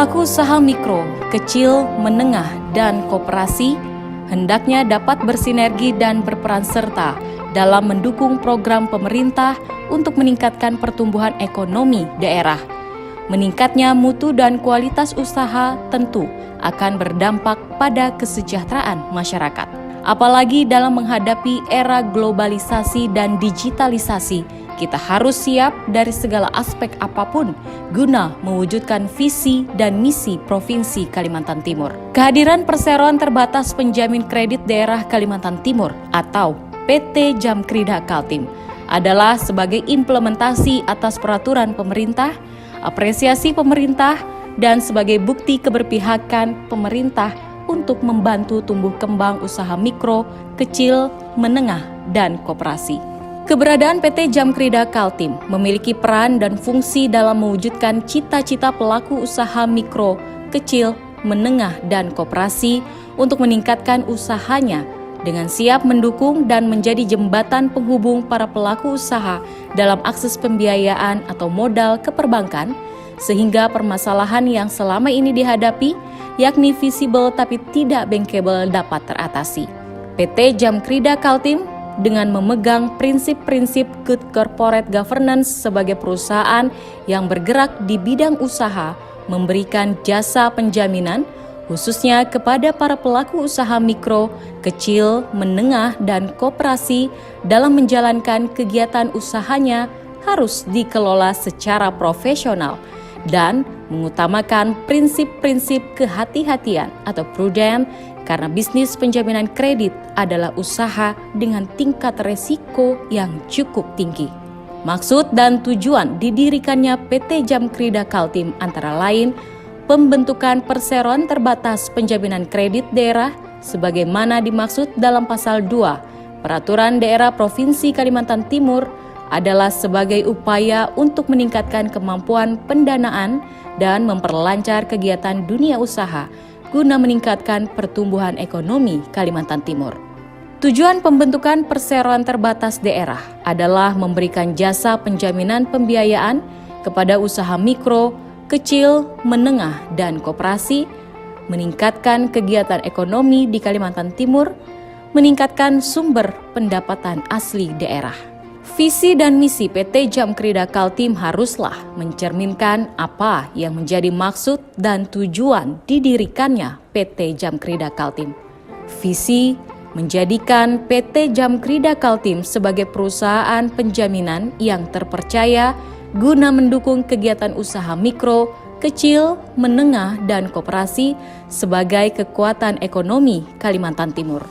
Pelaku usaha mikro, kecil, menengah, dan koperasi hendaknya dapat bersinergi dan berperan serta dalam mendukung program pemerintah untuk meningkatkan pertumbuhan ekonomi daerah. Meningkatnya mutu dan kualitas usaha tentu akan berdampak pada kesejahteraan masyarakat. Apalagi dalam menghadapi era globalisasi dan digitalisasi, kita harus siap dari segala aspek apapun guna mewujudkan visi dan misi Provinsi Kalimantan Timur. Kehadiran Perseroan Terbatas Penjamin Kredit Daerah Kalimantan Timur atau PT Jamkrida Kaltim adalah sebagai implementasi atas peraturan pemerintah, apresiasi pemerintah, dan sebagai bukti keberpihakan pemerintah untuk membantu tumbuh kembang usaha mikro, kecil, menengah, dan koperasi. Keberadaan PT Jamkrida Kaltim memiliki peran dan fungsi dalam mewujudkan cita-cita pelaku usaha mikro, kecil, menengah, dan koperasi untuk meningkatkan usahanya dengan siap mendukung dan menjadi jembatan penghubung para pelaku usaha dalam akses pembiayaan atau modal ke perbankan, sehingga permasalahan yang selama ini dihadapi, yakni visible tapi tidak bankable, dapat teratasi. PT Jamkrida Kaltim dengan memegang prinsip-prinsip good corporate governance sebagai perusahaan yang bergerak di bidang usaha, memberikan jasa penjaminan khususnya kepada para pelaku usaha mikro, kecil, menengah, dan koperasi dalam menjalankan kegiatan usahanya harus dikelola secara profesional dan mengutamakan prinsip-prinsip kehati-hatian atau prudent, karena bisnis penjaminan kredit adalah usaha dengan tingkat resiko yang cukup tinggi. Maksud dan tujuan didirikannya PT Jamkrida Kaltim antara lain pembentukan Perseroan Terbatas Penjaminan Kredit Daerah sebagaimana dimaksud dalam pasal 2 Peraturan Daerah Provinsi Kalimantan Timur adalah sebagai upaya untuk meningkatkan kemampuan pendanaan dan memperlancar kegiatan dunia usaha guna meningkatkan pertumbuhan ekonomi Kalimantan Timur. Tujuan pembentukan Perseroan Terbatas Daerah adalah memberikan jasa penjaminan pembiayaan kepada usaha mikro, kecil, menengah, dan koperasi, meningkatkan kegiatan ekonomi di Kalimantan Timur, meningkatkan sumber pendapatan asli daerah. Visi dan misi PT Jamkrida Kaltim haruslah mencerminkan apa yang menjadi maksud dan tujuan didirikannya PT Jamkrida Kaltim. Visi menjadikan PT Jamkrida Kaltim sebagai perusahaan penjaminan yang terpercaya guna mendukung kegiatan usaha mikro, kecil, menengah, dan koperasi sebagai kekuatan ekonomi Kalimantan Timur.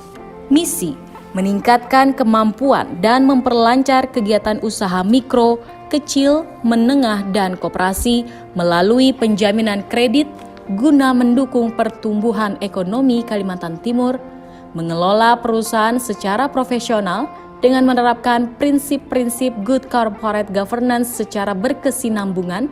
Misi meningkatkan kemampuan dan memperlancar kegiatan usaha mikro, kecil, menengah, dan koperasi melalui penjaminan kredit guna mendukung pertumbuhan ekonomi Kalimantan Timur, mengelola perusahaan secara profesional dengan menerapkan prinsip-prinsip good corporate governance secara berkesinambungan,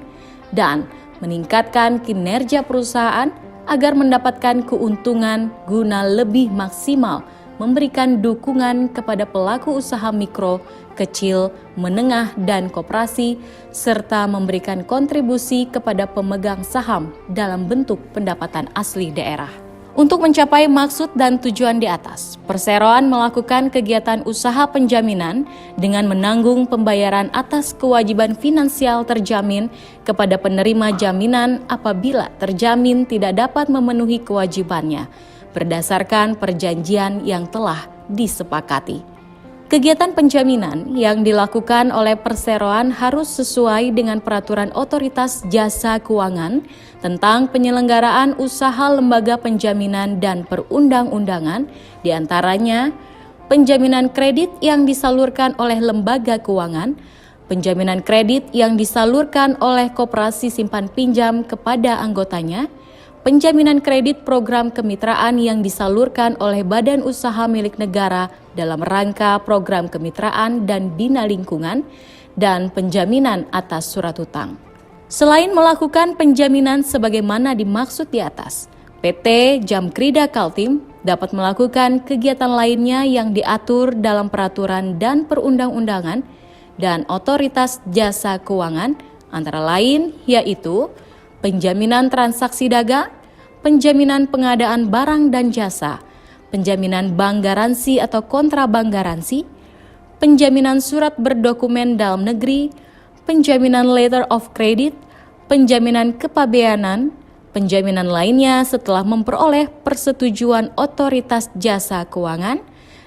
dan meningkatkan kinerja perusahaan agar mendapatkan keuntungan guna lebih maksimal memberikan dukungan kepada pelaku usaha mikro, kecil, menengah, dan koperasi, serta memberikan kontribusi kepada pemegang saham dalam bentuk pendapatan asli daerah. Untuk mencapai maksud dan tujuan di atas, Perseroan melakukan kegiatan usaha penjaminan dengan menanggung pembayaran atas kewajiban finansial terjamin kepada penerima jaminan apabila terjamin tidak dapat memenuhi kewajibannya berdasarkan perjanjian yang telah disepakati. Kegiatan penjaminan yang dilakukan oleh Perseroan harus sesuai dengan peraturan Otoritas Jasa Keuangan tentang penyelenggaraan usaha lembaga penjaminan dan perundang-undangan, diantaranya penjaminan kredit yang disalurkan oleh lembaga keuangan, penjaminan kredit yang disalurkan oleh koperasi simpan pinjam kepada anggotanya, penjaminan kredit program kemitraan yang disalurkan oleh badan usaha milik negara dalam rangka program kemitraan dan bina lingkungan, dan penjaminan atas surat hutang. Selain melakukan penjaminan sebagaimana dimaksud di atas, PT Jamkrida Kaltim dapat melakukan kegiatan lainnya yang diatur dalam peraturan dan perundang-undangan dan Otoritas Jasa Keuangan, antara lain yaitu penjaminan transaksi dagang, penjaminan pengadaan barang dan jasa, penjaminan bank garansi atau kontra bank garansi, penjaminan surat berdokumen dalam negeri, penjaminan letter of credit, penjaminan kepabeanan, penjaminan lainnya setelah memperoleh persetujuan otoritas jasa keuangan,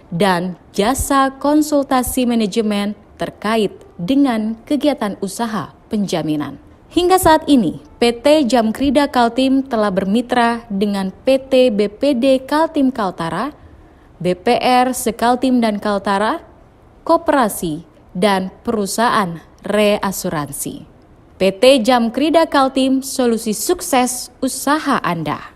dan jasa konsultasi manajemen terkait dengan kegiatan usaha penjaminan. Hingga saat ini, PT Jamkrida Kaltim telah bermitra dengan PT BPD Kaltim Kaltara, BPR Sekaltim dan Kaltara, koperasi, dan perusahaan reasuransi. PT Jamkrida Kaltim, solusi sukses usaha Anda.